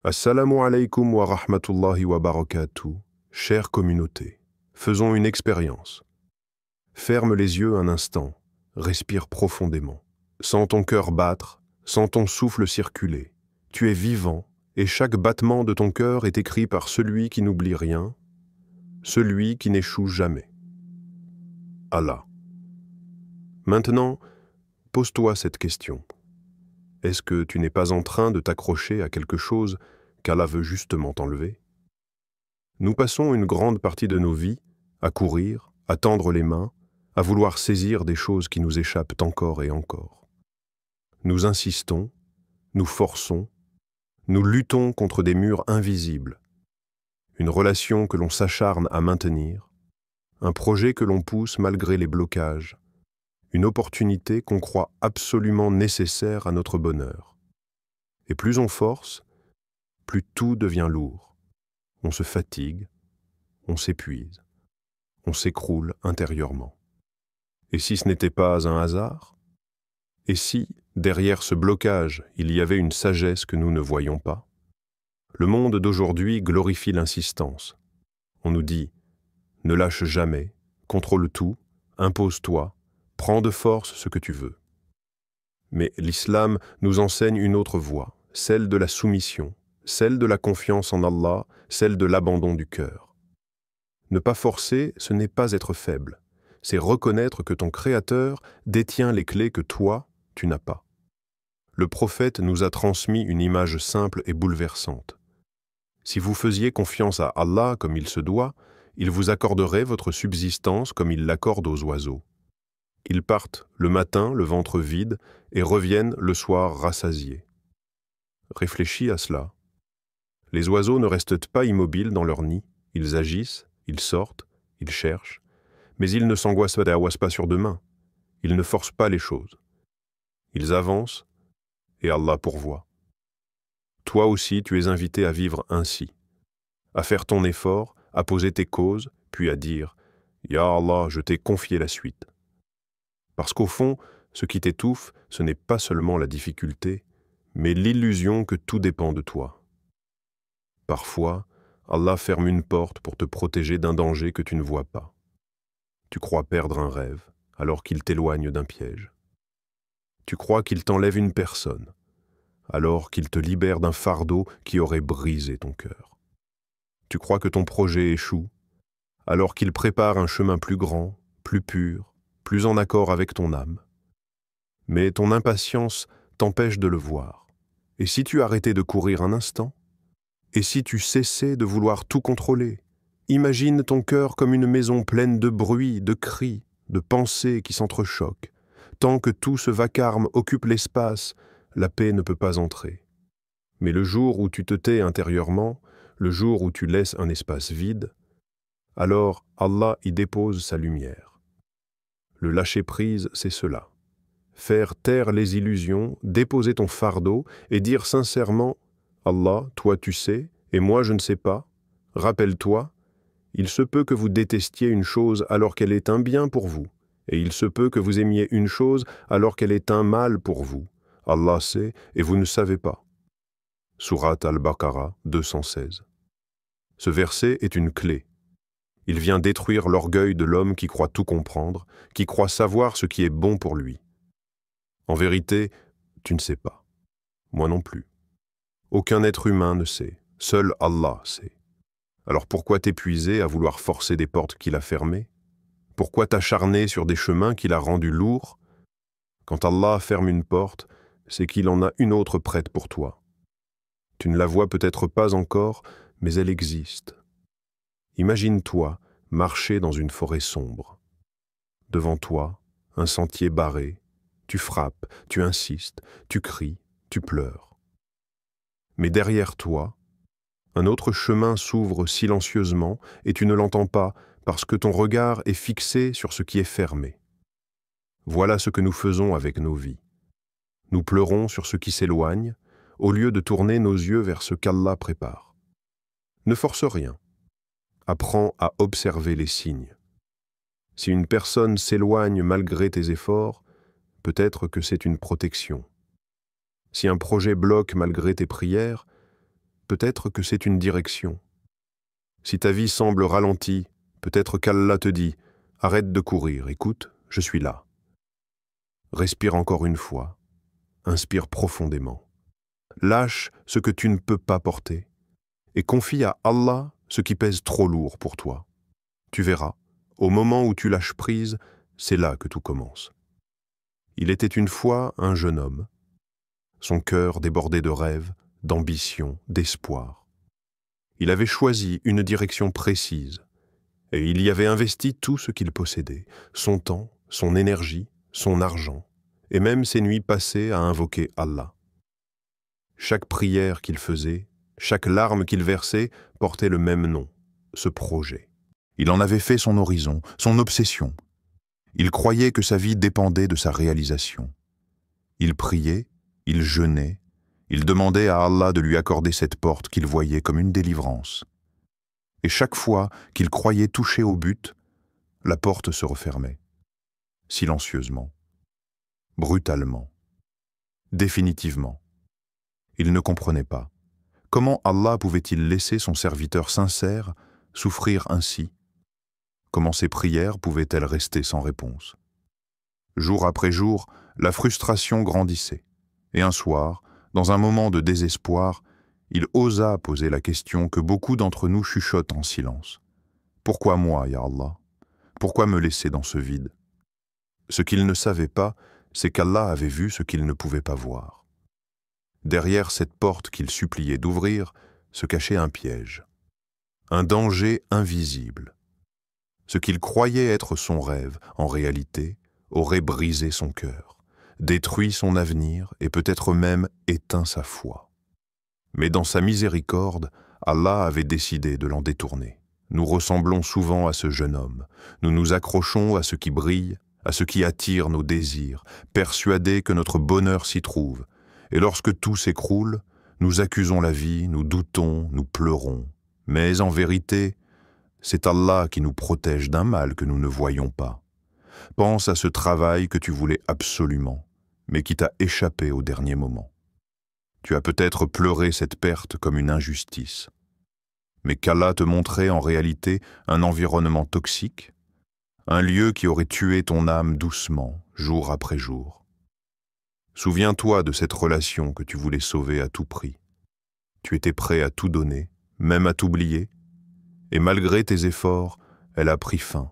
Assalamu alaikum wa rahmatullahi wa barakatuh, chère communauté. Faisons une expérience. Ferme les yeux un instant, respire profondément. Sens ton cœur battre, sens ton souffle circuler. Tu es vivant et chaque battement de ton cœur est écrit par celui qui n'oublie rien, celui qui n'échoue jamais. Allah. Maintenant, pose-toi cette question. Est-ce que tu n'es pas en train de t'accrocher à quelque chose qu'Allah veut justement t'enlever? Nous passons une grande partie de nos vies à courir, à tendre les mains, à vouloir saisir des choses qui nous échappent encore et encore. Nous insistons, nous forçons, nous luttons contre des murs invisibles, une relation que l'on s'acharne à maintenir, un projet que l'on pousse malgré les blocages, une opportunité qu'on croit absolument nécessaire à notre bonheur. Et plus on force, plus tout devient lourd. On se fatigue, on s'épuise, on s'écroule intérieurement. Et si ce n'était pas un hasard? Et si, derrière ce blocage, il y avait une sagesse que nous ne voyons pas? Le monde d'aujourd'hui glorifie l'insistance. On nous dit « Ne lâche jamais, contrôle tout, impose-toi, prends de force ce que tu veux. » Mais l'islam nous enseigne une autre voie, celle de la soumission, celle de la confiance en Allah, celle de l'abandon du cœur. Ne pas forcer, ce n'est pas être faible, c'est reconnaître que ton Créateur détient les clés que toi, tu n'as pas. Le prophète nous a transmis une image simple et bouleversante. Si vous faisiez confiance à Allah comme il se doit, il vous accorderait votre subsistance comme il l'accorde aux oiseaux. Ils partent le matin, le ventre vide, et reviennent le soir rassasiés. Réfléchis à cela. Les oiseaux ne restent pas immobiles dans leur nid, ils agissent, ils sortent, ils cherchent, mais ils ne s'angoissent pas sur demain, ils ne forcent pas les choses. Ils avancent, et Allah pourvoit. Toi aussi, tu es invité à vivre ainsi, à faire ton effort, à poser tes causes, puis à dire « Ya Allah, je t'ai confié la suite ». Parce qu'au fond, ce qui t'étouffe, ce n'est pas seulement la difficulté, mais l'illusion que tout dépend de toi. Parfois, Allah ferme une porte pour te protéger d'un danger que tu ne vois pas. Tu crois perdre un rêve, alors qu'il t'éloigne d'un piège. Tu crois qu'il t'enlève une personne, alors qu'il te libère d'un fardeau qui aurait brisé ton cœur. Tu crois que ton projet échoue, alors qu'il prépare un chemin plus grand, plus pur, plus en accord avec ton âme. Mais ton impatience t'empêche de le voir. Et si tu arrêtais de courir un instant? Et si tu cessais de vouloir tout contrôler? Imagine ton cœur comme une maison pleine de bruit, de cris, de pensées qui s'entrechoquent. Tant que tout ce vacarme occupe l'espace, la paix ne peut pas entrer. Mais le jour où tu te tais intérieurement, le jour où tu laisses un espace vide, alors Allah y dépose sa lumière. Le lâcher-prise, c'est cela. Faire taire les illusions, déposer ton fardeau et dire sincèrement « Allah, toi tu sais, et moi je ne sais pas. Rappelle-toi, il se peut que vous détestiez une chose alors qu'elle est un bien pour vous, et il se peut que vous aimiez une chose alors qu'elle est un mal pour vous. Allah sait, et vous ne savez pas. » Sourate Al-Baqarah 216. Ce verset est une clé. Il vient détruire l'orgueil de l'homme qui croit tout comprendre, qui croit savoir ce qui est bon pour lui. En vérité, tu ne sais pas. Moi non plus. Aucun être humain ne sait. Seul Allah sait. Alors pourquoi t'épuiser à vouloir forcer des portes qu'il a fermées? Pourquoi t'acharner sur des chemins qu'il a rendus lourds? Quand Allah ferme une porte, c'est qu'il en a une autre prête pour toi. Tu ne la vois peut-être pas encore, mais elle existe. Imagine-toi marcher dans une forêt sombre. Devant toi, un sentier barré. Tu frappes, tu insistes, tu cries, tu pleures. Mais derrière toi, un autre chemin s'ouvre silencieusement et tu ne l'entends pas parce que ton regard est fixé sur ce qui est fermé. Voilà ce que nous faisons avec nos vies. Nous pleurons sur ce qui s'éloigne au lieu de tourner nos yeux vers ce qu'Allah prépare. Ne force rien. Apprends à observer les signes. Si une personne s'éloigne malgré tes efforts, peut-être que c'est une protection. Si un projet bloque malgré tes prières, peut-être que c'est une direction. Si ta vie semble ralentie, peut-être qu'Allah te dit « Arrête de courir, écoute, je suis là ». Respire encore une fois, inspire profondément. Lâche ce que tu ne peux pas porter et confie à Allah ce qui pèse trop lourd pour toi. Tu verras, au moment où tu lâches prise, c'est là que tout commence. Il était une fois un jeune homme. Son cœur débordait de rêves, d'ambition, d'espoir. Il avait choisi une direction précise et il y avait investi tout ce qu'il possédait, son temps, son énergie, son argent, et même ses nuits passées à invoquer Allah. Chaque prière qu'il faisait, chaque larme qu'il versait portait le même nom, ce projet. Il en avait fait son horizon, son obsession. Il croyait que sa vie dépendait de sa réalisation. Il priait, il jeûnait, il demandait à Allah de lui accorder cette porte qu'il voyait comme une délivrance. Et chaque fois qu'il croyait toucher au but, la porte se refermait, silencieusement, brutalement, définitivement. Il ne comprenait pas. Comment Allah pouvait-il laisser son serviteur sincère souffrir ainsi? Comment ses prières pouvaient-elles rester sans réponse? Jour après jour, la frustration grandissait. Et un soir, dans un moment de désespoir, il osa poser la question que beaucoup d'entre nous chuchotent en silence. Pourquoi moi, ya Allah? Pourquoi me laisser dans ce vide? Ce qu'il ne savait pas, c'est qu'Allah avait vu ce qu'il ne pouvait pas voir. Derrière cette porte qu'il suppliait d'ouvrir, se cachait un piège, un danger invisible. Ce qu'il croyait être son rêve, en réalité, aurait brisé son cœur, détruit son avenir et peut-être même éteint sa foi. Mais dans sa miséricorde, Allah avait décidé de l'en détourner. Nous ressemblons souvent à ce jeune homme. Nous nous accrochons à ce qui brille, à ce qui attire nos désirs, persuadés que notre bonheur s'y trouve. Et lorsque tout s'écroule, nous accusons la vie, nous doutons, nous pleurons. Mais en vérité, c'est Allah qui nous protège d'un mal que nous ne voyons pas. Pense à ce travail que tu voulais absolument, mais qui t'a échappé au dernier moment. Tu as peut-être pleuré cette perte comme une injustice. Mais qu'Allah te montrait en réalité un environnement toxique, un lieu qui aurait tué ton âme doucement, jour après jour. Souviens-toi de cette relation que tu voulais sauver à tout prix. Tu étais prêt à tout donner, même à t'oublier, et malgré tes efforts, elle a pris fin.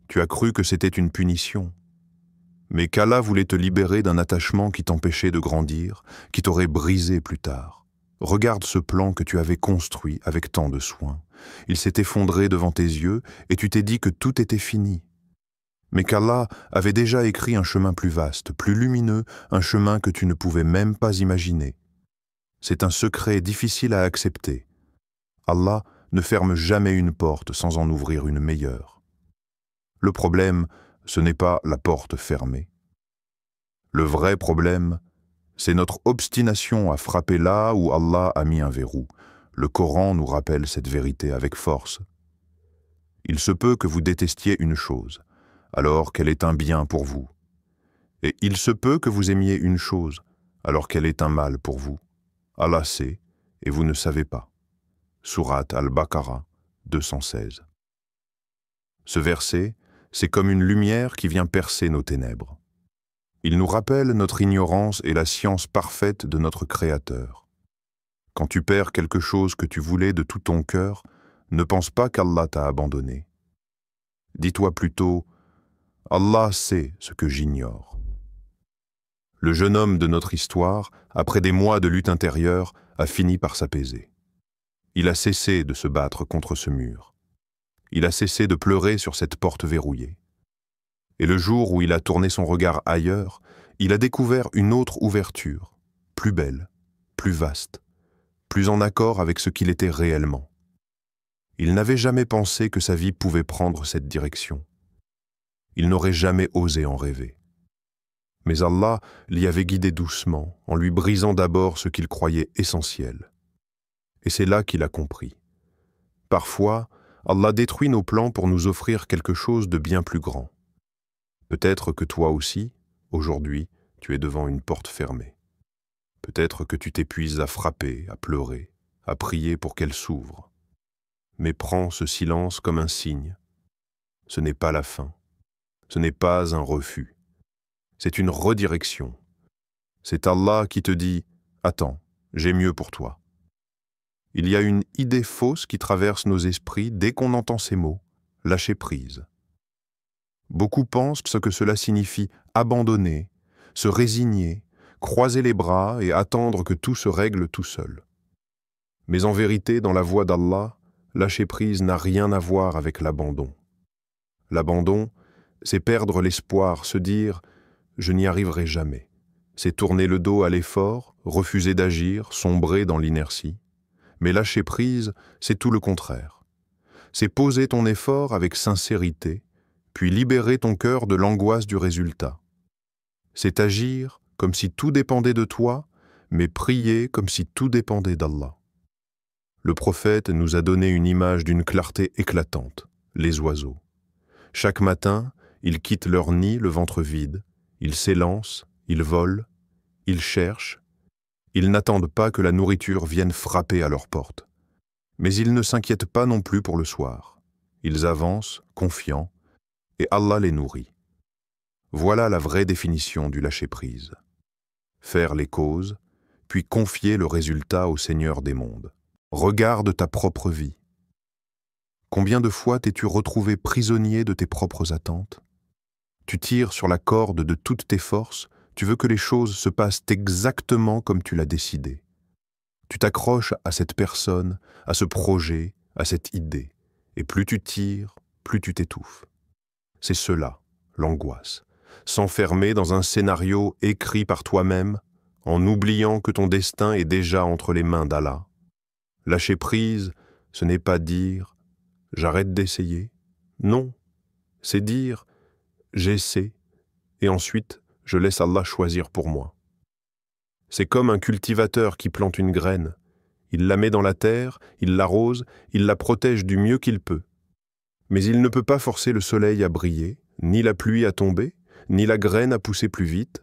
Tu as cru que c'était une punition. Mais qu'Allah voulait te libérer d'un attachement qui t'empêchait de grandir, qui t'aurait brisé plus tard. Regarde ce plan que tu avais construit avec tant de soin. Il s'est effondré devant tes yeux et tu t'es dit que tout était fini. Mais qu'Allah avait déjà écrit un chemin plus vaste, plus lumineux, un chemin que tu ne pouvais même pas imaginer. C'est un secret difficile à accepter. Allah ne ferme jamais une porte sans en ouvrir une meilleure. Le problème, ce n'est pas la porte fermée. Le vrai problème, c'est notre obstination à frapper là où Allah a mis un verrou. Le Coran nous rappelle cette vérité avec force. Il se peut que vous détestiez une chose, alors qu'elle est un bien pour vous. Et il se peut que vous aimiez une chose, alors qu'elle est un mal pour vous. Allah sait, et vous ne savez pas. Sourate Al-Baqarah 216. Ce verset, c'est comme une lumière qui vient percer nos ténèbres. Il nous rappelle notre ignorance et la science parfaite de notre Créateur. Quand tu perds quelque chose que tu voulais de tout ton cœur, ne pense pas qu'Allah t'a abandonné. Dis-toi plutôt, Allah sait ce que j'ignore. Le jeune homme de notre histoire, après des mois de lutte intérieure, a fini par s'apaiser. Il a cessé de se battre contre ce mur. Il a cessé de pleurer sur cette porte verrouillée. Et le jour où il a tourné son regard ailleurs, il a découvert une autre ouverture, plus belle, plus vaste, plus en accord avec ce qu'il était réellement. Il n'avait jamais pensé que sa vie pouvait prendre cette direction. Il n'aurait jamais osé en rêver. Mais Allah l'y avait guidé doucement, en lui brisant d'abord ce qu'il croyait essentiel. Et c'est là qu'il a compris. Parfois, Allah détruit nos plans pour nous offrir quelque chose de bien plus grand. Peut-être que toi aussi, aujourd'hui, tu es devant une porte fermée. Peut-être que tu t'épuises à frapper, à pleurer, à prier pour qu'elle s'ouvre. Mais prends ce silence comme un signe. Ce n'est pas la fin. Ce n'est pas un refus. C'est une redirection. C'est Allah qui te dit « Attends, j'ai mieux pour toi ». Il y a une idée fausse qui traverse nos esprits dès qu'on entend ces mots, lâcher prise. Beaucoup pensent ce que cela signifie abandonner, se résigner, croiser les bras et attendre que tout se règle tout seul. Mais en vérité, dans la voie d'Allah, lâcher prise n'a rien à voir avec l'abandon. L'abandon, c'est perdre l'espoir, se dire « je n'y arriverai jamais ». C'est tourner le dos à l'effort, refuser d'agir, sombrer dans l'inertie. Mais lâcher prise, c'est tout le contraire. C'est poser ton effort avec sincérité, puis libérer ton cœur de l'angoisse du résultat. C'est agir comme si tout dépendait de toi, mais prier comme si tout dépendait d'Allah. Le prophète nous a donné une image d'une clarté éclatante, les oiseaux. Chaque matin, ils quittent leur nid le ventre vide, ils s'élancent, ils volent, ils cherchent, ils n'attendent pas que la nourriture vienne frapper à leur porte. Mais ils ne s'inquiètent pas non plus pour le soir. Ils avancent, confiants, et Allah les nourrit. Voilà la vraie définition du lâcher-prise. Faire les causes, puis confier le résultat au Seigneur des mondes. Regarde ta propre vie. Combien de fois t'es-tu retrouvé prisonnier de tes propres attentes? Tu tires sur la corde de toutes tes forces, tu veux que les choses se passent exactement comme tu l'as décidé. Tu t'accroches à cette personne, à ce projet, à cette idée. Et plus tu tires, plus tu t'étouffes. C'est cela, l'angoisse. S'enfermer dans un scénario écrit par toi-même, en oubliant que ton destin est déjà entre les mains d'Allah. Lâcher prise, ce n'est pas dire « j'arrête d'essayer ». Non, c'est dire « j'essaie » et ensuite je laisse Allah choisir pour moi. C'est comme un cultivateur qui plante une graine. Il la met dans la terre, il l'arrose, il la protège du mieux qu'il peut. Mais il ne peut pas forcer le soleil à briller, ni la pluie à tomber, ni la graine à pousser plus vite.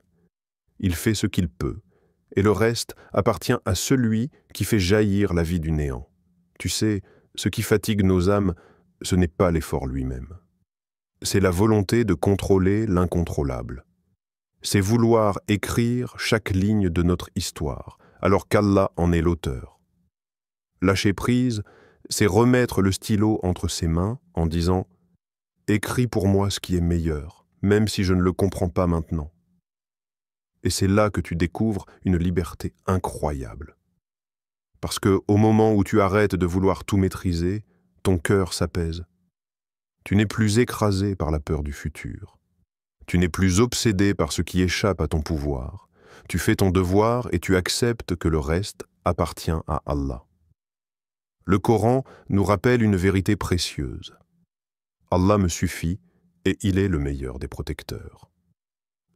Il fait ce qu'il peut, et le reste appartient à celui qui fait jaillir la vie du néant. Tu sais, ce qui fatigue nos âmes, ce n'est pas l'effort lui-même. C'est la volonté de contrôler l'incontrôlable. C'est vouloir écrire chaque ligne de notre histoire, alors qu'Allah en est l'auteur. Lâcher prise, c'est remettre le stylo entre ses mains en disant « Écris pour moi ce qui est meilleur, même si je ne le comprends pas maintenant. » Et c'est là que tu découvres une liberté incroyable. Parce que au moment où tu arrêtes de vouloir tout maîtriser, ton cœur s'apaise. Tu n'es plus écrasé par la peur du futur. Tu n'es plus obsédé par ce qui échappe à ton pouvoir. Tu fais ton devoir et tu acceptes que le reste appartient à Allah. Le Coran nous rappelle une vérité précieuse. Allah me suffit et il est le meilleur des protecteurs.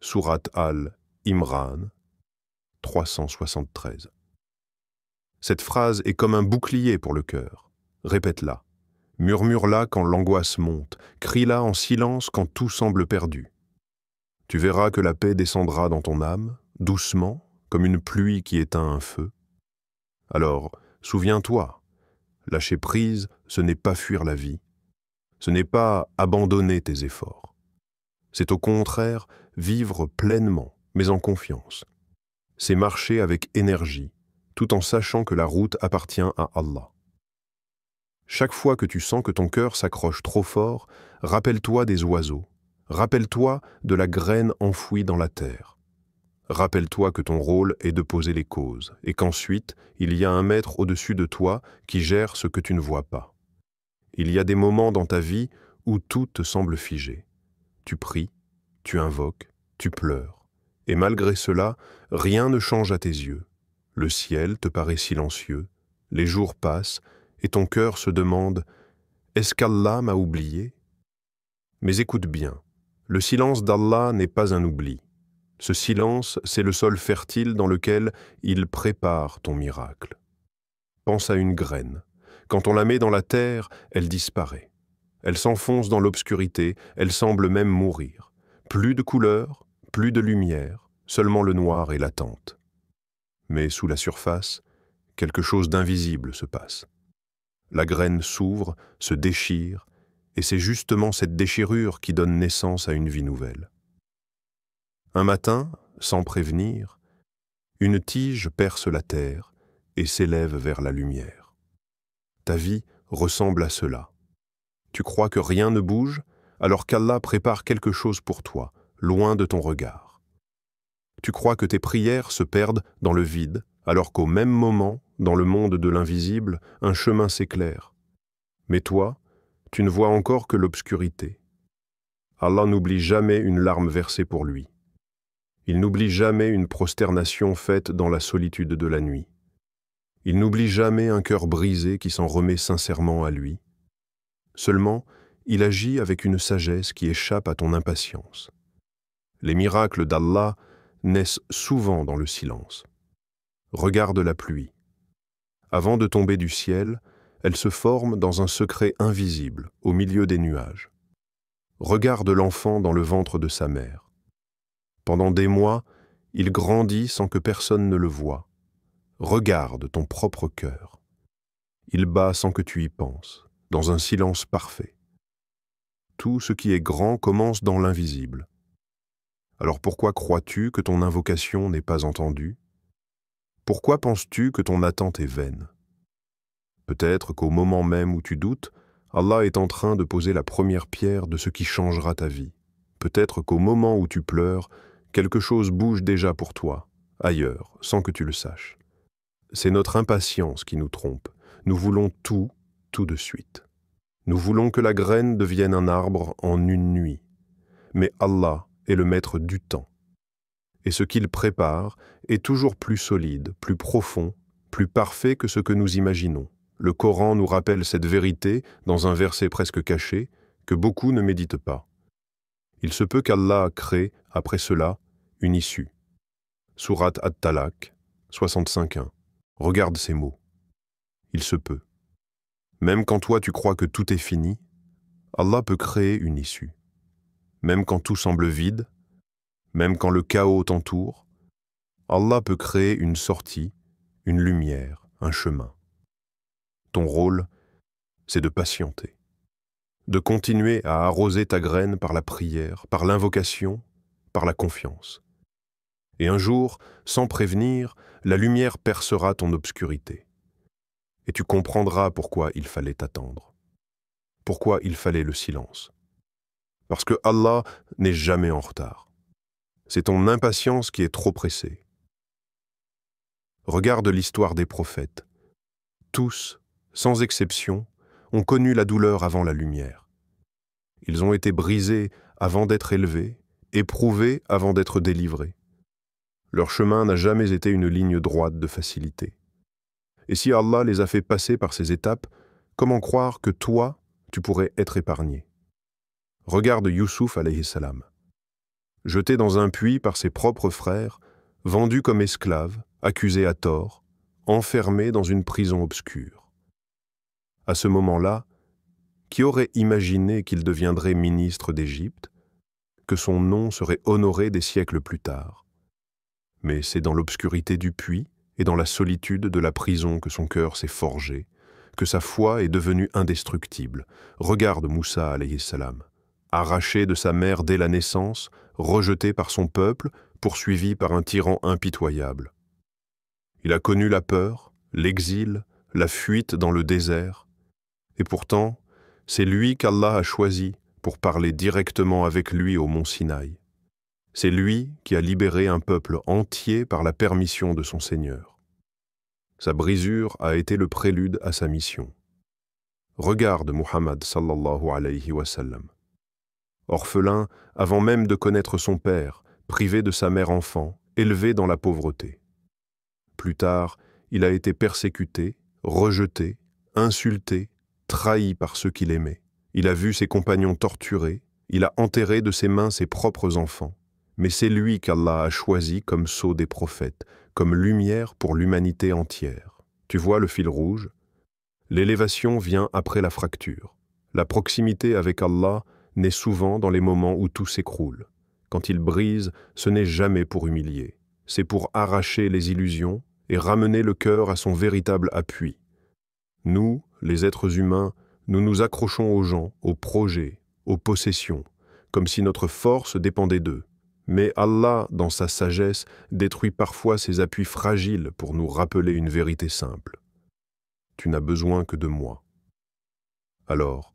Sourate Al-Imran 373. Cette phrase est comme un bouclier pour le cœur. Répète-la. Murmure-la quand l'angoisse monte. Crie-la en silence quand tout semble perdu. Tu verras que la paix descendra dans ton âme, doucement, comme une pluie qui éteint un feu. Alors, souviens-toi, lâcher prise, ce n'est pas fuir la vie. Ce n'est pas abandonner tes efforts. C'est au contraire vivre pleinement, mais en confiance. C'est marcher avec énergie, tout en sachant que la route appartient à Allah. Chaque fois que tu sens que ton cœur s'accroche trop fort, rappelle-toi des oiseaux. Rappelle-toi de la graine enfouie dans la terre. Rappelle-toi que ton rôle est de poser les causes et qu'ensuite, il y a un maître au-dessus de toi qui gère ce que tu ne vois pas. Il y a des moments dans ta vie où tout te semble figé. Tu pries, tu invoques, tu pleures. Et malgré cela, rien ne change à tes yeux. Le ciel te paraît silencieux, les jours passent et ton cœur se demande « Est-ce qu'Allah m'a oublié ?» Mais écoute bien. Le silence d'Allah n'est pas un oubli. Ce silence, c'est le sol fertile dans lequel il prépare ton miracle. Pense à une graine. Quand on la met dans la terre, elle disparaît. Elle s'enfonce dans l'obscurité, elle semble même mourir. Plus de couleur, plus de lumière, seulement le noir et l'attente. Mais sous la surface, quelque chose d'invisible se passe. La graine s'ouvre, se déchire, et c'est justement cette déchirure qui donne naissance à une vie nouvelle. Un matin, sans prévenir, une tige perce la terre et s'élève vers la lumière. Ta vie ressemble à cela. Tu crois que rien ne bouge, alors qu'Allah prépare quelque chose pour toi, loin de ton regard. Tu crois que tes prières se perdent dans le vide, alors qu'au même moment, dans le monde de l'invisible, un chemin s'éclaire. Mais toi, tu ne vois encore que l'obscurité. Allah n'oublie jamais une larme versée pour lui. Il n'oublie jamais une prosternation faite dans la solitude de la nuit. Il n'oublie jamais un cœur brisé qui s'en remet sincèrement à lui. Seulement, il agit avec une sagesse qui échappe à ton impatience. Les miracles d'Allah naissent souvent dans le silence. Regarde la pluie. Avant de tomber du ciel, elle se forme dans un secret invisible, au milieu des nuages. Regarde l'enfant dans le ventre de sa mère. Pendant des mois, il grandit sans que personne ne le voie. Regarde ton propre cœur. Il bat sans que tu y penses, dans un silence parfait. Tout ce qui est grand commence dans l'invisible. Alors pourquoi crois-tu que ton invocation n'est pas entendue? Pourquoi penses-tu que ton attente est vaine? Peut-être qu'au moment même où tu doutes, Allah est en train de poser la première pierre de ce qui changera ta vie. Peut-être qu'au moment où tu pleures, quelque chose bouge déjà pour toi, ailleurs, sans que tu le saches. C'est notre impatience qui nous trompe. Nous voulons tout de suite. Nous voulons que la graine devienne un arbre en une nuit. Mais Allah est le maître du temps. Et ce qu'il prépare est toujours plus solide, plus profond, plus parfait que ce que nous imaginons. Le Coran nous rappelle cette vérité dans un verset presque caché que beaucoup ne méditent pas. Il se peut qu'Allah crée, après cela, une issue. Sourate At-Talaq, 65.1. Regarde ces mots. Il se peut. Même quand toi tu crois que tout est fini, Allah peut créer une issue. Même quand tout semble vide, même quand le chaos t'entoure, Allah peut créer une sortie, une lumière, un chemin. Ton rôle, c'est de patienter, de continuer à arroser ta graine par la prière, par l'invocation, par la confiance. Et un jour, sans prévenir, la lumière percera ton obscurité. Et tu comprendras pourquoi il fallait attendre, pourquoi il fallait le silence. Parce que Allah n'est jamais en retard. C'est ton impatience qui est trop pressée. Regarde l'histoire des prophètes. Tous, sans exception, ont connu la douleur avant la lumière. Ils ont été brisés avant d'être élevés, éprouvés avant d'être délivrés. Leur chemin n'a jamais été une ligne droite de facilité. Et si Allah les a fait passer par ces étapes, comment croire que toi, tu pourrais être épargné? Regarde Youssouf alayhi salam. Jeté dans un puits par ses propres frères, vendu comme esclave, accusé à tort, enfermé dans une prison obscure. À ce moment-là, qui aurait imaginé qu'il deviendrait ministre d'Égypte, que son nom serait honoré des siècles plus tard? Mais c'est dans l'obscurité du puits et dans la solitude de la prison que son cœur s'est forgé, que sa foi est devenue indestructible. Regarde Moussa alayhi salam, arraché de sa mère dès la naissance, rejeté par son peuple, poursuivi par un tyran impitoyable. Il a connu la peur, l'exil, la fuite dans le désert, et pourtant, c'est lui qu'Allah a choisi pour parler directement avec lui au mont Sinaï. C'est lui qui a libéré un peuple entier par la permission de son Seigneur. Sa brisure a été le prélude à sa mission. Regarde Muhammad sallallahu alayhi wa sallam. Orphelin avant même de connaître son père, privé de sa mère enfant, élevé dans la pauvreté. Plus tard, il a été persécuté, rejeté, insulté, trahi par ceux qu'il aimait. Il a vu ses compagnons torturés, il a enterré de ses mains ses propres enfants. Mais c'est lui qu'Allah a choisi comme sceau des prophètes, comme lumière pour l'humanité entière. Tu vois le fil rouge? L'élévation vient après la fracture. La proximité avec Allah naît souvent dans les moments où tout s'écroule. Quand il brise, ce n'est jamais pour humilier. C'est pour arracher les illusions et ramener le cœur à son véritable appui. Nous, les êtres humains, nous nous accrochons aux gens, aux projets, aux possessions, comme si notre force dépendait d'eux. Mais Allah, dans sa sagesse, détruit parfois ces appuis fragiles pour nous rappeler une vérité simple. Tu n'as besoin que de moi. Alors,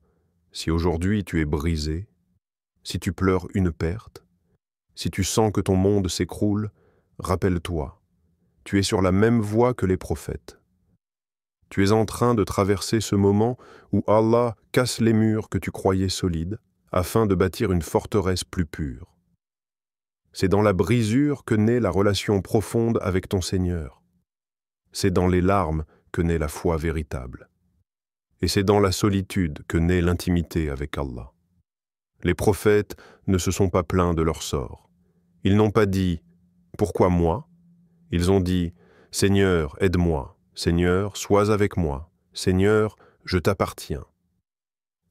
si aujourd'hui tu es brisé, si tu pleures une perte, si tu sens que ton monde s'écroule, rappelle-toi, tu es sur la même voie que les prophètes. Tu es en train de traverser ce moment où Allah casse les murs que tu croyais solides afin de bâtir une forteresse plus pure. C'est dans la brisure que naît la relation profonde avec ton Seigneur. C'est dans les larmes que naît la foi véritable. Et c'est dans la solitude que naît l'intimité avec Allah. Les prophètes ne se sont pas plaints de leur sort. Ils n'ont pas dit « Pourquoi moi ?» Ils ont dit « Seigneur, aide-moi. Seigneur, sois avec moi. Seigneur, je t'appartiens. »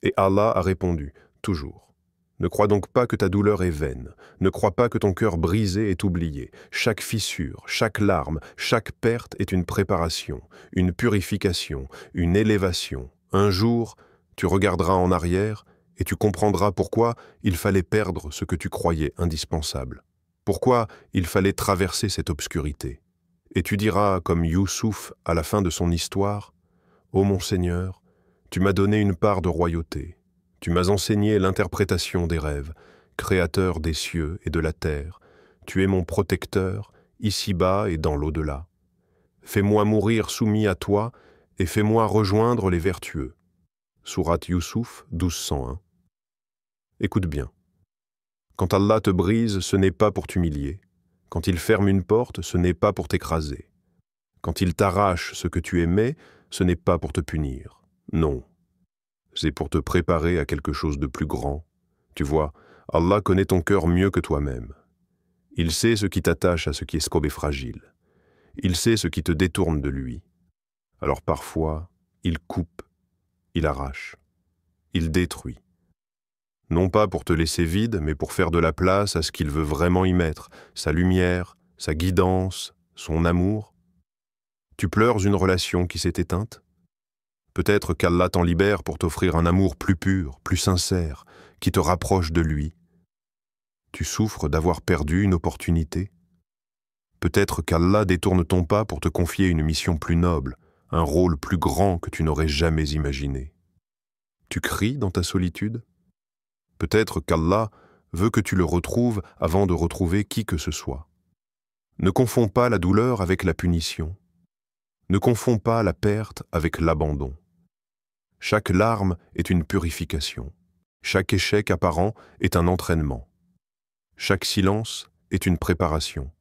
Et Allah a répondu toujours « Ne crois donc pas que ta douleur est vaine. Ne crois pas que ton cœur brisé est oublié. Chaque fissure, chaque larme, chaque perte est une préparation, une purification, une élévation. Un jour, tu regarderas en arrière et tu comprendras pourquoi il fallait perdre ce que tu croyais indispensable. Pourquoi il fallait traverser cette obscurité. Et tu diras, comme Youssouf à la fin de son histoire, « Ô mon Seigneur, tu m'as donné une part de royauté. Tu m'as enseigné l'interprétation des rêves, créateur des cieux et de la terre. Tu es mon protecteur, ici-bas et dans l'au-delà. Fais-moi mourir soumis à toi et fais-moi rejoindre les vertueux. » Sourate Youssouf 1201. Écoute bien. Quand Allah te brise, ce n'est pas pour t'humilier. Quand il ferme une porte, ce n'est pas pour t'écraser. Quand il t'arrache ce que tu aimais, ce n'est pas pour te punir. Non. C'est pour te préparer à quelque chose de plus grand. Tu vois, Allah connaît ton cœur mieux que toi-même. Il sait ce qui t'attache à ce qui est scobe et fragile. Il sait ce qui te détourne de lui. Alors parfois, il coupe, il arrache, il détruit. Non pas pour te laisser vide, mais pour faire de la place à ce qu'il veut vraiment y mettre, sa lumière, sa guidance, son amour. Tu pleures une relation qui s'est éteinte? Peut-être qu'Allah t'en libère pour t'offrir un amour plus pur, plus sincère, qui te rapproche de lui. Tu souffres d'avoir perdu une opportunité? Peut-être qu'Allah détourne ton pas pour te confier une mission plus noble, un rôle plus grand que tu n'aurais jamais imaginé. Tu cries dans ta solitude? Peut-être qu'Allah veut que tu le retrouves avant de retrouver qui que ce soit. Ne confonds pas la douleur avec la punition. Ne confonds pas la perte avec l'abandon. Chaque larme est une purification. Chaque échec apparent est un entraînement. Chaque silence est une préparation.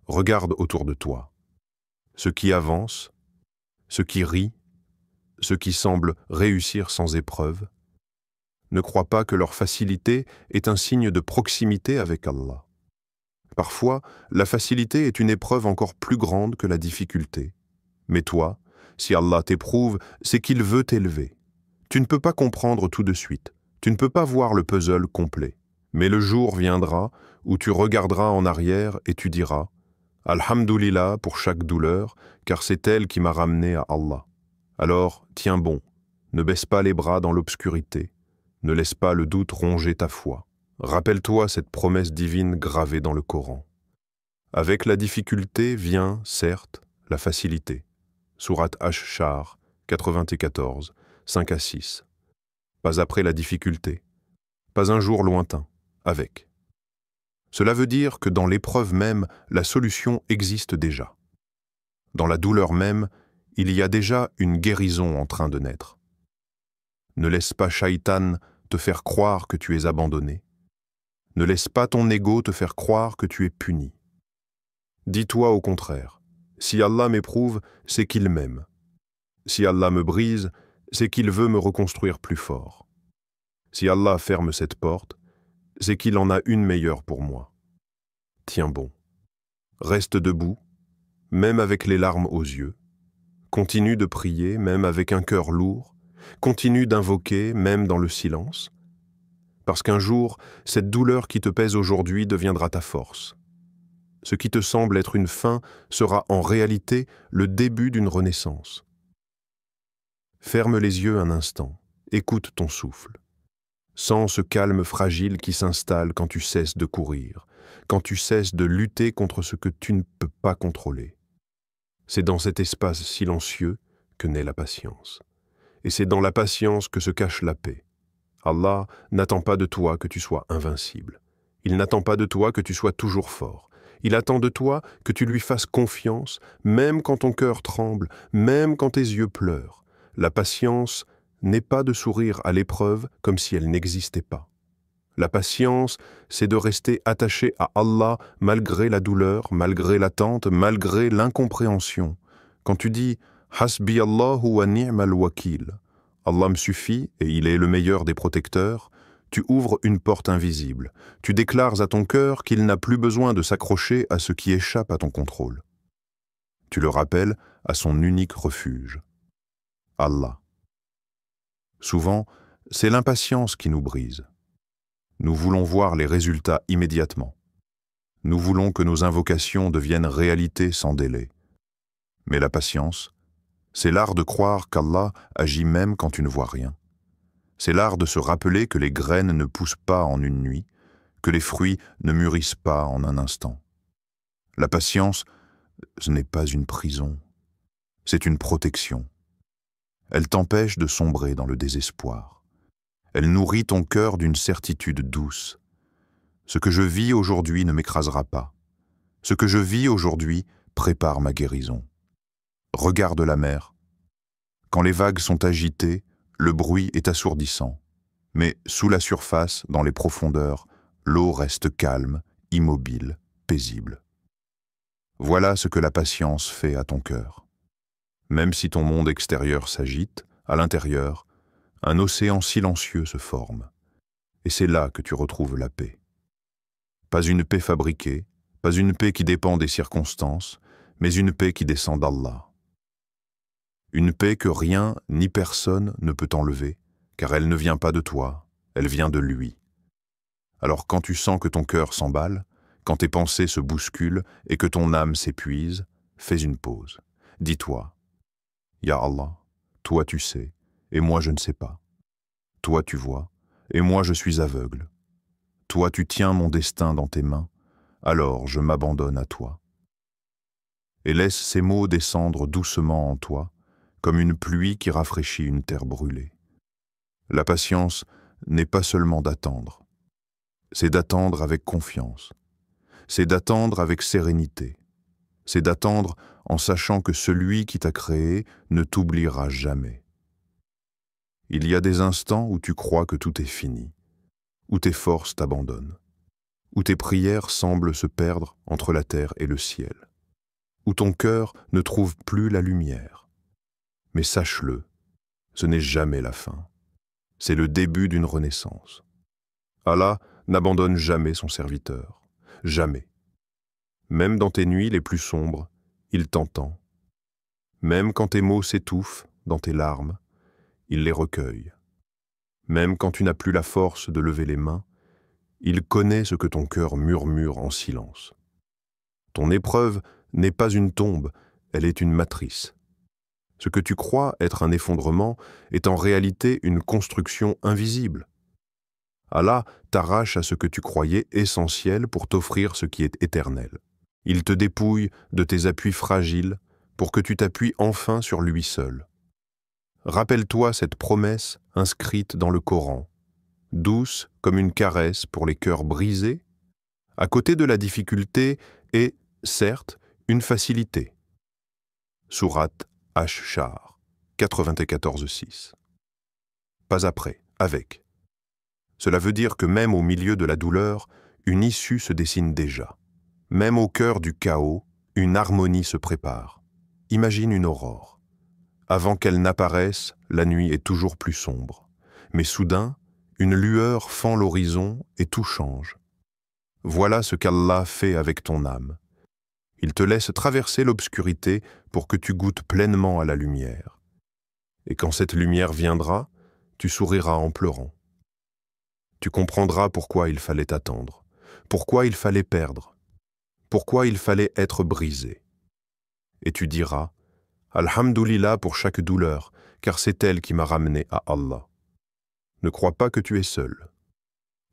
Regarde autour de toi. Ceux qui avancent, ceux qui rient, ceux qui semblent réussir sans épreuve, ne crois pas que leur facilité est un signe de proximité avec Allah. Parfois, la facilité est une épreuve encore plus grande que la difficulté. Mais toi, si Allah t'éprouve, c'est qu'il veut t'élever. Tu ne peux pas comprendre tout de suite. Tu ne peux pas voir le puzzle complet. Mais le jour viendra où tu regarderas en arrière et tu diras « Alhamdulillah pour chaque douleur, car c'est elle qui m'a ramené à Allah. » Alors, tiens bon, ne baisse pas les bras dans l'obscurité. Ne laisse pas le doute ronger ta foi. Rappelle-toi cette promesse divine gravée dans le Coran. Avec la difficulté vient, certes, la facilité. Sourate Ash-Shar 94, 5 à 6. Pas après la difficulté, pas un jour lointain, avec. Cela veut dire que dans l'épreuve même, la solution existe déjà. Dans la douleur même, il y a déjà une guérison en train de naître. Ne laisse pas Shaitan te faire croire que tu es abandonné. Ne laisse pas ton ego te faire croire que tu es puni. Dis-toi au contraire, si Allah m'éprouve, c'est qu'il m'aime. Si Allah me brise, c'est qu'il veut me reconstruire plus fort. Si Allah ferme cette porte, c'est qu'il en a une meilleure pour moi. Tiens bon. Reste debout, même avec les larmes aux yeux. Continue de prier, même avec un cœur lourd. Continue d'invoquer, même dans le silence. Parce qu'un jour, cette douleur qui te pèse aujourd'hui deviendra ta force. Ce qui te semble être une fin sera en réalité le début d'une renaissance. Ferme les yeux un instant, écoute ton souffle. Sens ce calme fragile qui s'installe quand tu cesses de courir, quand tu cesses de lutter contre ce que tu ne peux pas contrôler. C'est dans cet espace silencieux que naît la patience. Et c'est dans la patience que se cache la paix. Allah n'attend pas de toi que tu sois invincible. Il n'attend pas de toi que tu sois toujours fort. Il attend de toi que tu lui fasses confiance, même quand ton cœur tremble, même quand tes yeux pleurent. La patience n'est pas de sourire à l'épreuve comme si elle n'existait pas. La patience, c'est de rester attaché à Allah malgré la douleur, malgré l'attente, malgré l'incompréhension. Quand tu dis « Hasbi Allahu wa ni'mal wakil » Allah me suffit et il est le meilleur des protecteurs, tu ouvres une porte invisible. Tu déclares à ton cœur qu'il n'a plus besoin de s'accrocher à ce qui échappe à ton contrôle. Tu le rappelles à son unique refuge, Allah. Souvent, c'est l'impatience qui nous brise. Nous voulons voir les résultats immédiatement. Nous voulons que nos invocations deviennent réalité sans délai. Mais la patience, c'est l'art de croire qu'Allah agit même quand tu ne vois rien. C'est l'art de se rappeler que les graines ne poussent pas en une nuit, que les fruits ne mûrissent pas en un instant. La patience, ce n'est pas une prison, c'est une protection. Elle t'empêche de sombrer dans le désespoir. Elle nourrit ton cœur d'une certitude douce. Ce que je vis aujourd'hui ne m'écrasera pas. Ce que je vis aujourd'hui prépare ma guérison. Regarde la mer. Quand les vagues sont agitées, le bruit est assourdissant. Mais sous la surface, dans les profondeurs, l'eau reste calme, immobile, paisible. Voilà ce que la patience fait à ton cœur. Même si ton monde extérieur s'agite, à l'intérieur, un océan silencieux se forme. Et c'est là que tu retrouves la paix. Pas une paix fabriquée, pas une paix qui dépend des circonstances, mais une paix qui descend d'Allah. Une paix que rien ni personne ne peut enlever, car elle ne vient pas de toi, elle vient de lui. Alors quand tu sens que ton cœur s'emballe, quand tes pensées se bousculent et que ton âme s'épuise, fais une pause. Dis-toi, « Ya Allah, toi tu sais, et moi je ne sais pas. Toi tu vois, et moi je suis aveugle. Toi tu tiens mon destin dans tes mains, alors je m'abandonne à toi. » Et laisse ces mots descendre doucement en toi, comme une pluie qui rafraîchit une terre brûlée. La patience n'est pas seulement d'attendre, c'est d'attendre avec confiance, c'est d'attendre avec sérénité, c'est d'attendre en sachant que celui qui t'a créé ne t'oubliera jamais. Il y a des instants où tu crois que tout est fini, où tes forces t'abandonnent, où tes prières semblent se perdre entre la terre et le ciel, où ton cœur ne trouve plus la lumière. Mais sache-le, ce n'est jamais la fin. C'est le début d'une renaissance. Allah n'abandonne jamais son serviteur. Jamais. Même dans tes nuits les plus sombres, il t'entend. Même quand tes mots s'étouffent dans tes larmes, il les recueille. Même quand tu n'as plus la force de lever les mains, il connaît ce que ton cœur murmure en silence. Ton épreuve n'est pas une tombe, elle est une matrice. Ce que tu crois être un effondrement est en réalité une construction invisible. Allah t'arrache à ce que tu croyais essentiel pour t'offrir ce qui est éternel. Il te dépouille de tes appuis fragiles pour que tu t'appuies enfin sur lui seul. Rappelle-toi cette promesse inscrite dans le Coran, douce comme une caresse pour les cœurs brisés. À côté de la difficulté est, certes, une facilité. Sourate Ash-Shar, 94-6. Pas après, avec. Cela veut dire que même au milieu de la douleur, une issue se dessine déjà. Même au cœur du chaos, une harmonie se prépare. Imagine une aurore. Avant qu'elle n'apparaisse, la nuit est toujours plus sombre. Mais soudain, une lueur fend l'horizon et tout change. Voilà ce qu'Allah fait avec ton âme. Il te laisse traverser l'obscurité pour que tu goûtes pleinement à la lumière. Et quand cette lumière viendra, tu souriras en pleurant. Tu comprendras pourquoi il fallait attendre, pourquoi il fallait perdre, pourquoi il fallait être brisé. Et tu diras, Alhamdulillah pour chaque douleur, car c'est elle qui m'a ramené à Allah. Ne crois pas que tu es seul.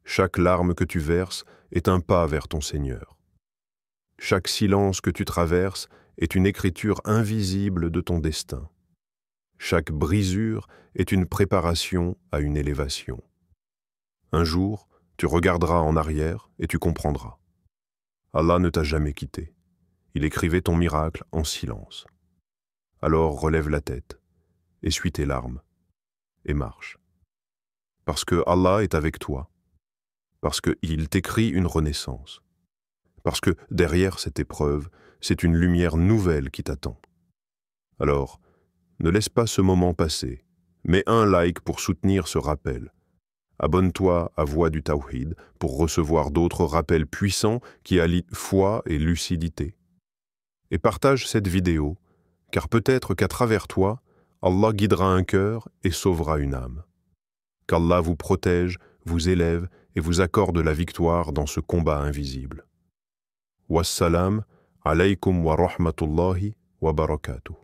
Chaque larme que tu verses est un pas vers ton Seigneur. Chaque silence que tu traverses est une écriture invisible de ton destin. Chaque brisure est une préparation à une élévation. Un jour, tu regarderas en arrière et tu comprendras. Allah ne t'a jamais quitté. Il écrivait ton miracle en silence. Alors relève la tête, essuie tes larmes et marche. Parce que Allah est avec toi. Parce qu'il t'écrit une renaissance. Parce que derrière cette épreuve, c'est une lumière nouvelle qui t'attend. Alors, ne laisse pas ce moment passer. Mets un like pour soutenir ce rappel. Abonne-toi à Voix du Tawhid pour recevoir d'autres rappels puissants qui allient foi et lucidité. Et partage cette vidéo, car peut-être qu'à travers toi, Allah guidera un cœur et sauvera une âme. Qu'Allah vous protège, vous élève et vous accorde la victoire dans ce combat invisible. Wassalam, alaykum wa rahmatullahi wa barakatuh.